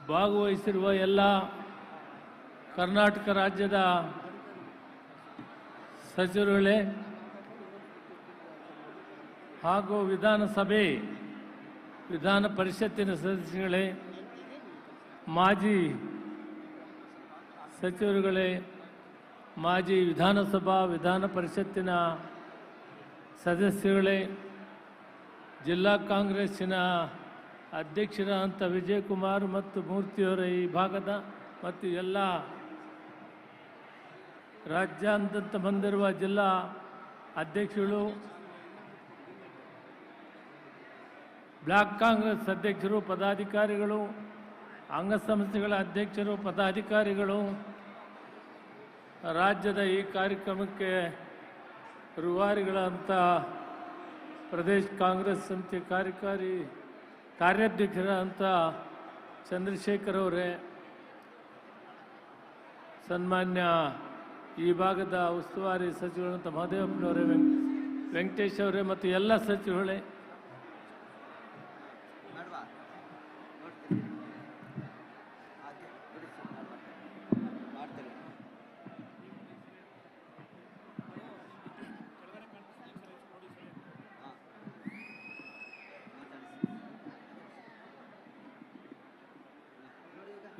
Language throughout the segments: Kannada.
ಭಾಗವಹಿಸಿರುವ ಎಲ್ಲ ಕರ್ನಾಟಕ ರಾಜ್ಯದ ಸಚಿವರುಗಳೇ ಹಾಗೂ ವಿಧಾನಸಭೆ ವಿಧಾನ ಪರಿಷತ್ತಿನ ಸದಸ್ಯರುಗಳೇ, ಮಾಜಿ ಸಚಿವರುಗಳೇ, ಮಾಜಿ ವಿಧಾನಸಭಾ ವಿಧಾನ ಪರಿಷತ್ತಿನ ಸದಸ್ಯರುಗಳೇ, ಜಿಲ್ಲಾ ಕಾಂಗ್ರೆಸ್ಸಿನ ಅಧ್ಯಕ್ಷರಾದಂಥ ವಿಜಯಕುಮಾರ್ ಮತ್ತು ಮೂರ್ತಿಯವರ ಈ ಭಾಗದ ಮತ್ತು ಎಲ್ಲ ರಾಜ್ಯಾದ್ಯಂತ ಬಂದಿರುವ ಜಿಲ್ಲಾ ಅಧ್ಯಕ್ಷರು, ಬ್ಲಾಕ್ ಕಾಂಗ್ರೆಸ್ ಅಧ್ಯಕ್ಷರು, ಪದಾಧಿಕಾರಿಗಳು, ಅಂಗಸಂಸ್ಥೆಗಳ ಅಧ್ಯಕ್ಷರು, ಪದಾಧಿಕಾರಿಗಳು, ರಾಜ್ಯದ ಈ ಕಾರ್ಯಕ್ರಮಕ್ಕೆ ರೂವಾರಿಗಳಂಥ ಪ್ರದೇಶ ಕಾಂಗ್ರೆಸ್ ಸಮಿತಿ ಕಾರ್ಯಾಧ್ಯಕ್ಷರಾದಂಥ ಚಂದ್ರಶೇಖರ್ ಅವರೇ, ಸನ್ಮಾನ್ಯ ಈ ಭಾಗದ ಉಸ್ತುವಾರಿ ಸಚಿವರಾದಂಥ ಮಹದೇವಪ್ಪನವರೇ, ವೆಂಕಟೇಶ್ ಅವರೇ ಮತ್ತು ಎಲ್ಲ ಸಚಿವರುಗಳೇ,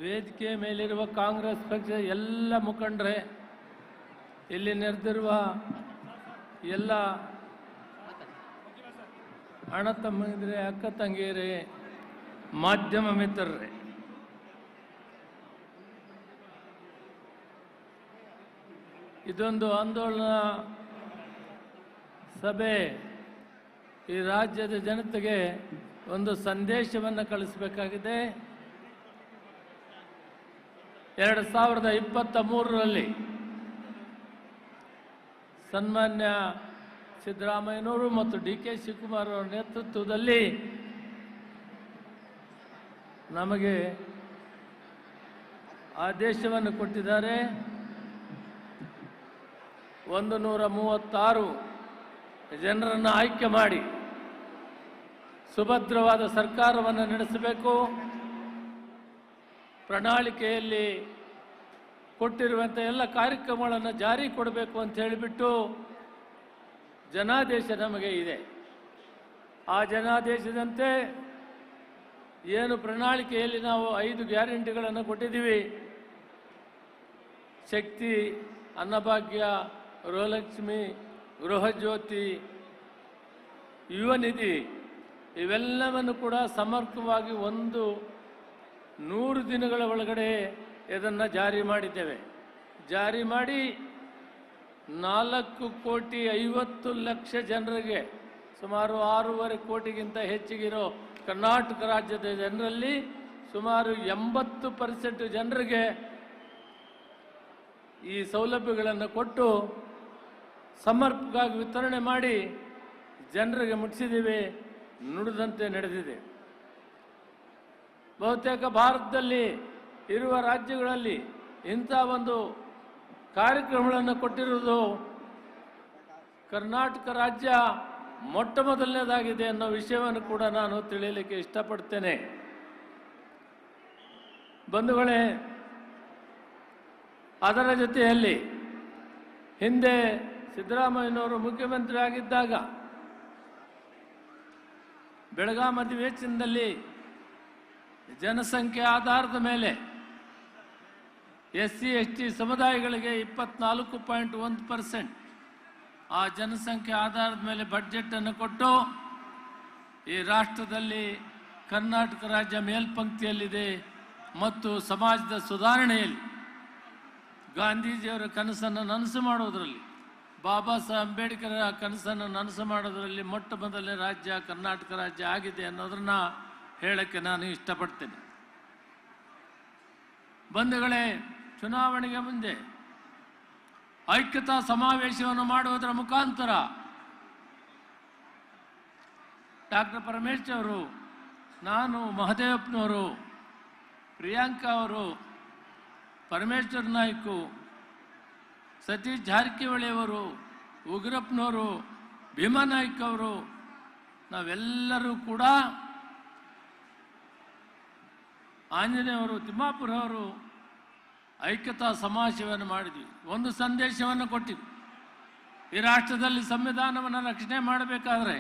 ವೇದಿಕೆ ಮೇಲಿರುವ ಕಾಂಗ್ರೆಸ್ ಪಕ್ಷದ ಎಲ್ಲ ಮುಖಂಡರೇ, ಇಲ್ಲಿ ನೆರೆದಿರುವ ಎಲ್ಲ ಅಣ್ಣ ತಮ್ಮಂದಿರೇ, ಅಕ್ಕ ತಂಗಿಯರೇ, ಮಾಧ್ಯಮ ಮಿತ್ರರೇ, ಇದೊಂದು ಆಂದೋಲನ ಸಭೆ ಈ ರಾಜ್ಯದ ಜನತೆಗೆ ಒಂದು ಸಂದೇಶವನ್ನು ಕಳಿಸಬೇಕಾಗಿದೆ. 2023ರಲ್ಲಿ ಸನ್ಮಾನ್ಯ ಸಿದ್ದರಾಮಯ್ಯನವರು ಮತ್ತು DK ಶಿವಕುಮಾರ್ ಅವರ ನೇತೃತ್ವದಲ್ಲಿ ನಮಗೆ ಆದೇಶವನ್ನು ಕೊಟ್ಟಿದ್ದಾರೆ. 136 ಜನರನ್ನು ಆಯ್ಕೆ ಮಾಡಿ ಸುಭದ್ರವಾದ ಸರ್ಕಾರವನ್ನು ನಡೆಸಬೇಕು. ಪ್ರಣಾಳಿಕೆಯಲ್ಲಿ ಕೊಟ್ಟಿರುವಂಥ ಎಲ್ಲ ಕಾರ್ಯಕ್ರಮಗಳನ್ನು ಜಾರಿ ಕೊಡಬೇಕು ಅಂತ ಹೇಳಿಬಿಟ್ಟು ಜನಾದೇಶ ನಮಗೆ ಇದೆ. ಆ ಜನಾದೇಶದಂತೆ ಏನು ಪ್ರಣಾಳಿಕೆಯಲ್ಲಿ ನಾವು 5 ಗ್ಯಾರಂಟಿಗಳನ್ನು ಕೊಟ್ಟಿದ್ದೀವಿ, ಶಕ್ತಿ, ಅನ್ನಭಾಗ್ಯ, ಗೃಹಲಕ್ಷ್ಮಿ, ಗೃಹಜ್ಯೋತಿ, ಯುವ ನಿಧಿ, ಇವೆಲ್ಲವನ್ನು ಕೂಡ ಸಮರ್ಪಕವಾಗಿ 100 ದಿನಗಳ ಒಳಗಡೆ ಇದನ್ನು ಜಾರಿ ಮಾಡಿದ್ದೇವೆ. ಜಾರಿ ಮಾಡಿ 4,50,00,000 ಜನರಿಗೆ, ಸುಮಾರು 6.5 ಕೋಟಿಗಿಂತ ಹೆಚ್ಚಿಗಿರೋ ಕರ್ನಾಟಕ ರಾಜ್ಯದ ಜನರಲ್ಲಿ ಸುಮಾರು 80% ಜನರಿಗೆ ಈ ಸೌಲಭ್ಯಗಳನ್ನು ಕೊಟ್ಟು ಸಮರ್ಪಕವಾಗಿ ವಿತರಣೆ ಮಾಡಿ ಜನರಿಗೆ ಮುಟ್ಟಿಸಿದ್ದೀವಿ. ನುಡಿದಂತೆ ನಡೆದಿದೆ. ಬಹುತೇಕ ಭಾರತದಲ್ಲಿ ಇರುವ ರಾಜ್ಯಗಳಲ್ಲಿ ಇಂಥ ಒಂದು ಕಾರ್ಯಕ್ರಮಗಳನ್ನು ಕೊಟ್ಟಿರುವುದು ಕರ್ನಾಟಕ ರಾಜ್ಯ ಮೊಟ್ಟ ಮೊದಲನೇದಾಗಿದೆ ಅನ್ನೋ ವಿಷಯವನ್ನು ಕೂಡ ನಾನು ತಿಳಿಯಲಿಕ್ಕೆ ಇಷ್ಟಪಡ್ತೇನೆ. ಬಂಧುಗಳೇ, ಅದರ ಜೊತೆಯಲ್ಲಿ ಹಿಂದೆ ಸಿದ್ದರಾಮಯ್ಯನವರು ಮುಖ್ಯಮಂತ್ರಿ ಆಗಿದ್ದಾಗ ಬೆಳಗಾಂ ಅಧಿವೇಶನದಲ್ಲಿ ಜನಸಂಖ್ಯೆ ಆಧಾರದ ಮೇಲೆ SC ST ಸಮುದಾಯಗಳಿಗೆ 24.1% ಆ ಜನಸಂಖ್ಯೆ ಆಧಾರದ ಮೇಲೆ ಬಡ್ಜೆಟನ್ನು ಕೊಟ್ಟು ಈ ರಾಷ್ಟ್ರದಲ್ಲಿ ಕರ್ನಾಟಕ ರಾಜ್ಯ ಮೇಲ್ಪಂಕ್ತಿಯಲ್ಲಿದೆ ಮತ್ತು ಸಮಾಜದ ಸುಧಾರಣೆಯಲ್ಲಿ ಗಾಂಧೀಜಿಯವರ ಕನಸನ್ನು ನನಸು ಮಾಡುವುದರಲ್ಲಿ, ಬಾಬಾ ಸಾಹೇಬ್ ಅಂಬೇಡ್ಕರ್ ಕನಸನ್ನು ನನಸು ಮಾಡೋದರಲ್ಲಿ ಮೊಟ್ಟ ಮೊದಲನೇ ರಾಜ್ಯ ಕರ್ನಾಟಕ ರಾಜ್ಯ ಆಗಿದೆ ಅನ್ನೋದನ್ನ ಹೇಳಕ್ಕೆ ನಾನು ಇಷ್ಟಪಡ್ತೇನೆ. ಬಂಧುಗಳೇ, ಚುನಾವಣೆಗೆ ಮುಂದೆ ಐಕ್ಯತಾ ಸಮಾವೇಶವನ್ನು ಮಾಡುವುದರ ಮುಖಾಂತರ ಡಾಕ್ಟರ್ ಪರಮೇಶ್ ಅವರು, ನಾನು, ಮಹದೇವಪ್ಪನವರು, ಪ್ರಿಯಾಂಕಾ ಅವರು, ಪರಮೇಶ್ವರ್ ನಾಯ್ಕು, ಸತೀಶ್ ಜಾರಕಿಹೊಳಿ ಅವರು, ಉಗ್ರಪ್ಪನವರು, ಭೀಮಾನಾಯ್ಕ ಅವರು, ನಾವೆಲ್ಲರೂ ಕೂಡ ಆಂಜನೇಯವರು, ತಿಮ್ಮಾಪುರ ಅವರು ಐಕ್ಯತಾ ಸಮಾವೇಶವನ್ನು ಮಾಡಿದ್ವಿ. ಒಂದು ಸಂದೇಶವನ್ನು ಕೊಟ್ಟಿದ್ವಿ. ಈ ರಾಷ್ಟ್ರದಲ್ಲಿ ಸಂವಿಧಾನವನ್ನು ರಕ್ಷಣೆ ಮಾಡಬೇಕಾದ್ರೆ,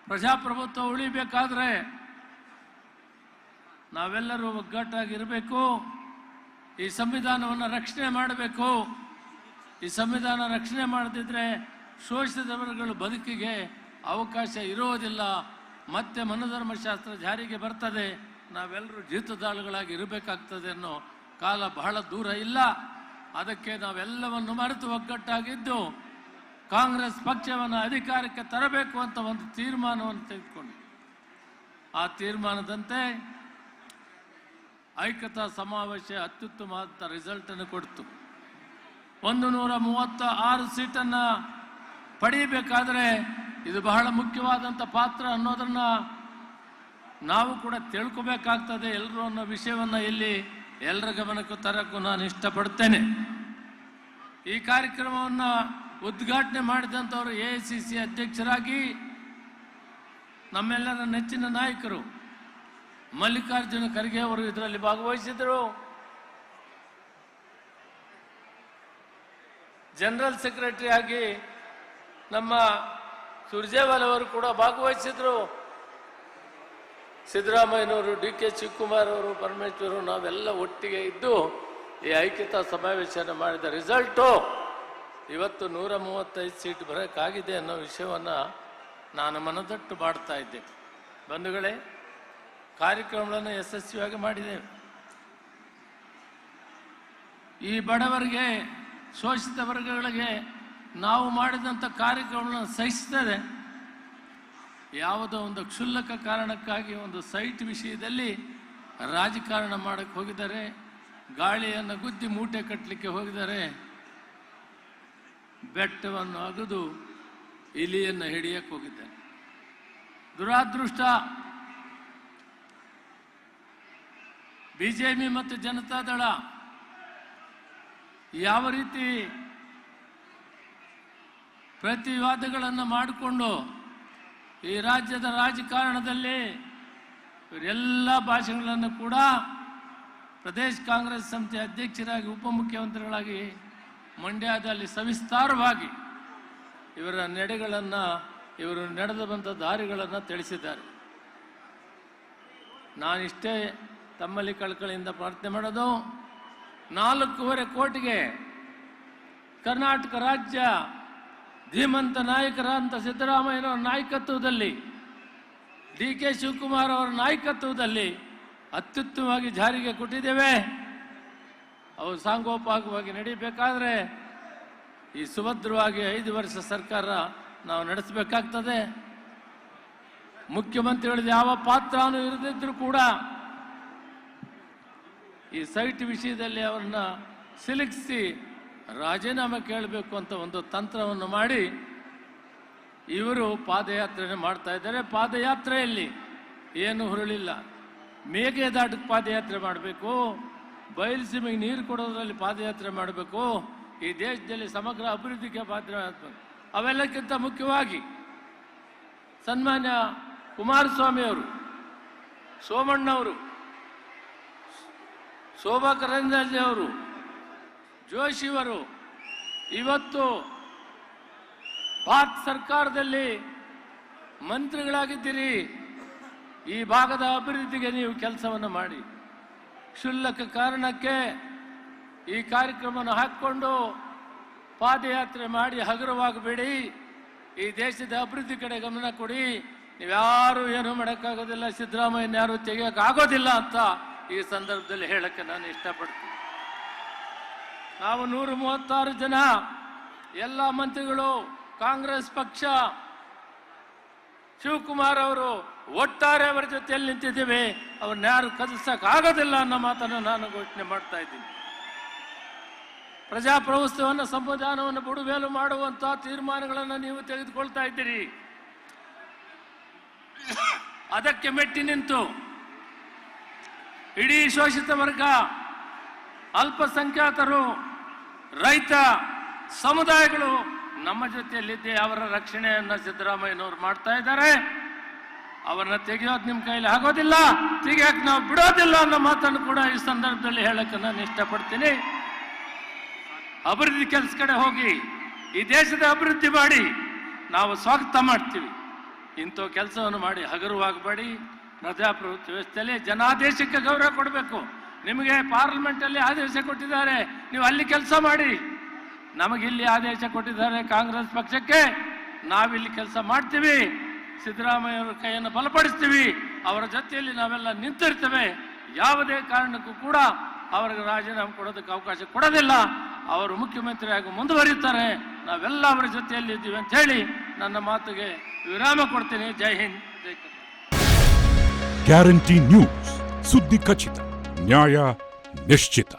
ಪ್ರಜಾಪ್ರಭುತ್ವ ಉಳಿಬೇಕಾದ್ರೆ ನಾವೆಲ್ಲರೂ ಒಗ್ಗಟ್ಟಾಗಿರಬೇಕು. ಈ ಸಂವಿಧಾನವನ್ನು ರಕ್ಷಣೆ ಮಾಡಬೇಕು. ಈ ಸಂವಿಧಾನ ರಕ್ಷಣೆ ಮಾಡದಿದ್ದರೆ ಶೋಷಿತ ವರ್ಗಗಳ ಬದುಕಿಗೆ ಅವಕಾಶ ಇರೋದಿಲ್ಲ. ಮತ್ತೆ ಮನುಧರ್ಮಶಾಸ್ತ್ರ ಜಾರಿಗೆ ಬರ್ತದೆ. ನಾವೆಲ್ಲರೂ ಜೀತದಾಳುಗಳಾಗಿ ಇರಬೇಕಾಗ್ತದೆ ಅನ್ನೋ ಕಾಲ ಬಹಳ ದೂರ ಇಲ್ಲ. ಅದಕ್ಕೆ ನಾವೆಲ್ಲವನ್ನು ಮರೆತು ಒಗ್ಗಟ್ಟಾಗಿದ್ದು ಕಾಂಗ್ರೆಸ್ ಪಕ್ಷವನ್ನು ಅಧಿಕಾರಕ್ಕೆ ತರಬೇಕು ಅಂತ ಒಂದು ತೀರ್ಮಾನವನ್ನು ತೆಗೆದುಕೊಂಡು, ಆ ತೀರ್ಮಾನದಂತೆ ಐಕ್ಯತಾ ಸಮಾವೇಶ ಅತ್ಯುತ್ತಮವಾದ ರಿಸಲ್ಟನ್ನು ಕೊಡ್ತು. 136 ಸೀಟನ್ನು ಪಡೆಯಬೇಕಾದ್ರೆ ಇದು ಬಹಳ ಮುಖ್ಯವಾದಂಥ ಪಾತ್ರ ಅನ್ನೋದನ್ನು ನಾವು ಕೂಡ ತಿಳ್ಕೋಬೇಕಾಗ್ತದೆ ಎಲ್ಲರೂ ಅನ್ನೋ ವಿಷಯವನ್ನು ಇಲ್ಲಿ ಎಲ್ಲರ ಗಮನಕ್ಕೂ ತರಕ್ಕೂ ನಾನು ಇಷ್ಟಪಡ್ತೇನೆ. ಈ ಕಾರ್ಯಕ್ರಮವನ್ನು ಉದ್ಘಾಟನೆ ಮಾಡಿದಂಥವರು AICC ಅಧ್ಯಕ್ಷರಾಗಿ ನಮ್ಮೆಲ್ಲರ ನೆಚ್ಚಿನ ನಾಯಕರು ಮಲ್ಲಿಕಾರ್ಜುನ ಖರ್ಗೆ ಅವರು ಇದರಲ್ಲಿ ಭಾಗವಹಿಸಿದರು. ಜನರಲ್ ಸೆಕ್ರೆಟರಿ ಆಗಿ ನಮ್ಮ ಸುರ್ಜೇವಾಲ ಅವರು ಕೂಡ ಭಾಗವಹಿಸಿದ್ರು. ಸಿದ್ದರಾಮಯ್ಯನವರು, DK ಶಿವಕುಮಾರ್ ಅವರು, ಪರಮೇಶ್ವರ್ ನಾವೆಲ್ಲ ಒಟ್ಟಿಗೆ ಇದ್ದು ಈ ಐಕ್ಯತಾ ಸಮಾವೇಶನ ಮಾಡಿದ ರಿಸಲ್ಟು ಇವತ್ತು 135 ಸೀಟ್ ಬರೋಕ್ಕಾಗಿದೆ ಅನ್ನೋ ವಿಷಯವನ್ನು ನಾನು ಮನದಟ್ಟು ಮಾಡ್ತಾ ಇದ್ದೆ. ಬಂಧುಗಳೇ, ಕಾರ್ಯಕ್ರಮಗಳನ್ನು ಯಶಸ್ವಿಯಾಗಿ ಮಾಡಿದ್ದೇವೆ. ಈ ಬಡವರಿಗೆ, ಶೋಷಿತ ವರ್ಗಗಳಿಗೆ ನಾವು ಮಾಡಿದಂಥ ಕಾರ್ಯಕ್ರಮಗಳನ್ನು ಸಹಿಸ್ತದೆ. ಯಾವುದೋ ಒಂದು ಕ್ಷುಲ್ಲಕ ಕಾರಣಕ್ಕಾಗಿ ಒಂದು ಸೈಟ್ ವಿಷಯದಲ್ಲಿ ರಾಜಕಾರಣ ಮಾಡಕ್ಕೆ ಹೋಗಿದ್ದಾರೆ, ಗಾಳಿಯನ್ನು ಗುದ್ದಿ ಮೂಟೆ ಕಟ್ಟಲಿಕ್ಕೆ ಹೋಗಿದ್ದಾರೆ, ಬೆಟ್ಟವನ್ನು ಅಗದು ಇಲಿಯನ್ನು ಹಿಡಿಯಕ್ಕೆ ಹೋಗಿದ್ದಾರೆ. ದುರಾದೃಷ್ಟ, BJP ಮತ್ತು ಜನತಾದಳ ಯಾವ ರೀತಿ ಪ್ರತಿವಾದಗಳನ್ನು ಮಾಡಿಕೊಂಡು ಈ ರಾಜ್ಯದ ರಾಜಕಾರಣದಲ್ಲಿ ಇವರೆಲ್ಲ ಭಾಷೆಗಳನ್ನು ಕೂಡ ಪ್ರದೇಶ ಕಾಂಗ್ರೆಸ್ ಸಮಿತಿ ಅಧ್ಯಕ್ಷರಾಗಿ, ಉಪಮುಖ್ಯಮಂತ್ರಿಗಳಾಗಿ ಮಂಡ್ಯದಲ್ಲಿ ಸವಿಸ್ತಾರವಾಗಿ ಇವರ ನಡೆಗಳನ್ನು, ಇವರು ನಡೆದು ಬಂದ ದಾರಿಗಳನ್ನು ತಿಳಿಸಿದ್ದಾರೆ. ನಾನಿಷ್ಟೇ ತಮ್ಮಲ್ಲಿ ಕಳಕಳಿಯಿಂದ ಪ್ರಾರ್ಥನೆ ಮಾಡೋದು, 4.25 ಕೋಟಿಗೆ ಕರ್ನಾಟಕ ರಾಜ್ಯ ಧೀಮಂತ ನಾಯಕರಂತ ಸಿದ್ದರಾಮಯ್ಯನವರ ನಾಯಕತ್ವದಲ್ಲಿ, DK ಶಿವಕುಮಾರ್ ಅವರ ನಾಯಕತ್ವದಲ್ಲಿ ಅತ್ಯುತ್ತಮವಾಗಿ ಜಾರಿಗೆ ಕೊಟ್ಟಿದ್ದೇವೆ. ಅವು ಸಾಂಗೋಪಾಂಗವಾಗಿ ನಡೀಬೇಕಾದ್ರೆ ಈ ಸುಭದ್ರವಾಗಿ 5 ವರ್ಷ ಸರ್ಕಾರ ನಾವು ನಡೆಸಬೇಕಾಗ್ತದೆ. ಮುಖ್ಯಮಂತ್ರಿಗಳದ್ದು ಯಾವ ಪಾತ್ರನೂ ಇರದಿದ್ರೂ ಕೂಡ ಈ ಸೈಟ್ ವಿಷಯದಲ್ಲಿ ಅವರನ್ನ ಸಿಲುಕಿಸಿ ರಾಜೀನಾಮೆ ಕೇಳಬೇಕು ಅಂತ ಒಂದು ತಂತ್ರವನ್ನು ಮಾಡಿ ಇವರು ಪಾದಯಾತ್ರೆ ಮಾಡ್ತಾ ಇದ್ದಾರೆ. ಪಾದಯಾತ್ರೆಯಲ್ಲಿ ಏನು ಹುರುಳಿಲ್ಲ. ಮೇಕೆದಾಟಕ್ಕೆ ಪಾದಯಾತ್ರೆ ಮಾಡಬೇಕು, ಬಯಲುಸೀಮೆಗೆ ನೀರು ಕೊಡೋದ್ರಲ್ಲಿ ಪಾದಯಾತ್ರೆ ಮಾಡಬೇಕು, ಈ ದೇಶದಲ್ಲಿ ಸಮಗ್ರ ಅಭಿವೃದ್ಧಿಗೆ ಪಾದಯಾತ್ರೆ. ಅವೆಲ್ಲಕ್ಕಿಂತ ಮುಖ್ಯವಾಗಿ ಸನ್ಮಾನ್ಯ ಕುಮಾರಸ್ವಾಮಿ ಅವರು, ಸೋಮಣ್ಣವರು, ಶೋಭಾ ಕರಂದ್ಲಾಜೆ ಅವರು, ಜೋಶಿಯವರು ಇವತ್ತು ಭಾರತ ಸರ್ಕಾರದಲ್ಲಿ ಮಂತ್ರಿಗಳಾಗಿದ್ದೀರಿ. ಈ ಭಾಗದ ಅಭಿವೃದ್ಧಿಗೆ ನೀವು ಕೆಲಸವನ್ನು ಮಾಡಿ. ಕ್ಷುಲ್ಲಕ ಕಾರಣಕ್ಕೆ ಈ ಕಾರ್ಯಕ್ರಮವನ್ನು ಹಾಕಿಕೊಂಡು ಪಾದಯಾತ್ರೆ ಮಾಡಿ ಹಗುರವಾಗಬೇಡಿ. ಈ ದೇಶದ ಅಭಿವೃದ್ಧಿ ಕಡೆ ಗಮನ ಕೊಡಿ. ನೀವ್ಯಾರು ಏನೂ ಮಾಡೋಕ್ಕಾಗೋದಿಲ್ಲ, ಸಿದ್ದರಾಮಯ್ಯನ ಯಾರು ತೆಗೆಯೋಕ್ಕಾಗೋದಿಲ್ಲ ಅಂತ ಈ ಸಂದರ್ಭದಲ್ಲಿ ಹೇಳಕ್ಕೆ ನಾನು ಇಷ್ಟಪಡ್ತೀನಿ. ನಾವು 136 ಜನ ಎಲ್ಲ ಮಂತ್ರಿಗಳು, ಕಾಂಗ್ರೆಸ್ ಪಕ್ಷ, ಶಿವಕುಮಾರ್ ಅವರು ಒಟ್ಟಾರೆ ಅವರ ಜೊತೆಯಲ್ಲಿ ನಿಂತಿದ್ದೇವೆ. ಅವ್ರನ್ನ ಯಾರು ಕದಲಿಸಕ್ಕಾಗೋದಿಲ್ಲ ಅನ್ನೋ ಮಾತನ್ನು ನಾನು ಘೋಷಣೆ ಮಾಡ್ತಾ ಇದ್ದೀನಿ. ಪ್ರಜಾಪ್ರಭುತ್ವವನ್ನು, ಸಂವಿಧಾನವನ್ನು ಬುಡಮೇಲು ಮಾಡುವಂಥ ತೀರ್ಮಾನಗಳನ್ನು ನೀವು ತೆಗೆದುಕೊಳ್ತಾ ಇದ್ದೀರಿ. ಅದಕ್ಕೆ ಮೆಟ್ಟಿ ನಿಂತು ಇಡೀ ಶೋಷಿತ ವರ್ಗ, ಅಲ್ಪಸಂಖ್ಯಾತರು, ರೈತ ಸಮುದಾಯಗಳು ನಮ್ಮ ಜೊತೆಯಲ್ಲಿದ್ದೇ ಅವರ ರಕ್ಷಣೆಯನ್ನು ಸಿದ್ದರಾಮಯ್ಯನವರು ಮಾಡ್ತಾ ಇದ್ದಾರೆ. ಅವರನ್ನ ತೆಗೆಯೋದು ನಿಮ್ಮ ಕೈಲಿ ಆಗೋದಿಲ್ಲ, ತೆಗಿಯಕ್ಕೆ ನಾವು ಬಿಡೋದಿಲ್ಲ ಅನ್ನೋ ಮಾತನ್ನು ಕೂಡ ಈ ಸಂದರ್ಭದಲ್ಲಿ ಹೇಳಕ್ಕೆ ನಾನು ಇಷ್ಟಪಡ್ತೀನಿ. ಅಭಿವೃದ್ಧಿ ಕೆಲಸ ಕಡೆ ಹೋಗಿ ಈ ದೇಶದ ಅಭಿವೃದ್ಧಿ ಮಾಡಿ ನಾವು ಸ್ವಾಗತ ಮಾಡ್ತೀವಿ. ಇಂಥ ಕೆಲಸವನ್ನು ಮಾಡಿ ಹಗುರವಾಗಬೇಡಿ. ಪ್ರಜಾಪ್ರಭುತ್ವ ವ್ಯವಸ್ಥೆಯಲ್ಲಿ ಜನಾದೇಶಕ್ಕೆ ಗೌರವ ಕೊಡಬೇಕು. ನಿಮಗೆ ಪಾರ್ಲಿಮೆಂಟಲ್ಲಿ ಆದೇಶ ಕೊಟ್ಟಿದ್ದಾರೆ, ನೀವು ಅಲ್ಲಿ ಕೆಲಸ ಮಾಡಿ. ನಮಗಿಲ್ಲಿ ಆದೇಶ ಕೊಟ್ಟಿದ್ದಾರೆ ಕಾಂಗ್ರೆಸ್ ಪಕ್ಷಕ್ಕೆ, ನಾವಿಲ್ಲಿ ಕೆಲಸ ಮಾಡ್ತೀವಿ. ಸಿದ್ದರಾಮಯ್ಯ ಅವರ ಕೈಯನ್ನು ಬಲಪಡಿಸ್ತೀವಿ, ಅವರ ಜೊತೆಯಲ್ಲಿ ನಾವೆಲ್ಲ ನಿಂತಿರ್ತೇವೆ. ಯಾವುದೇ ಕಾರಣಕ್ಕೂ ಕೂಡ ಅವರಿಗೆ ರಾಜೀನಾಮೆ ಕೊಡೋದಕ್ಕೆ ಅವಕಾಶ ಕೊಡೋದಿಲ್ಲ. ಅವರು ಮುಖ್ಯಮಂತ್ರಿಯಾಗಿ ಮುಂದುವರಿಯುತ್ತಾರೆ, ನಾವೆಲ್ಲ ಅವರ ಜೊತೆಯಲ್ಲಿ ಇದ್ದೀವಿ ಅಂತ ಹೇಳಿ ನನ್ನ ಮಾತಿಗೆ ವಿರಾಮ ಕೊಡ್ತೀನಿ. ಜೈ ಹಿಂದ್, ಜೈ ಕರ್ನಾಟಕ. ಗ್ಯಾರಂಟಿ ನ್ಯೂಸ್, ಸುದ್ದಿ ಖಚಿತ, ನ್ಯಾಯ ನಿಶ್ಚಿತ.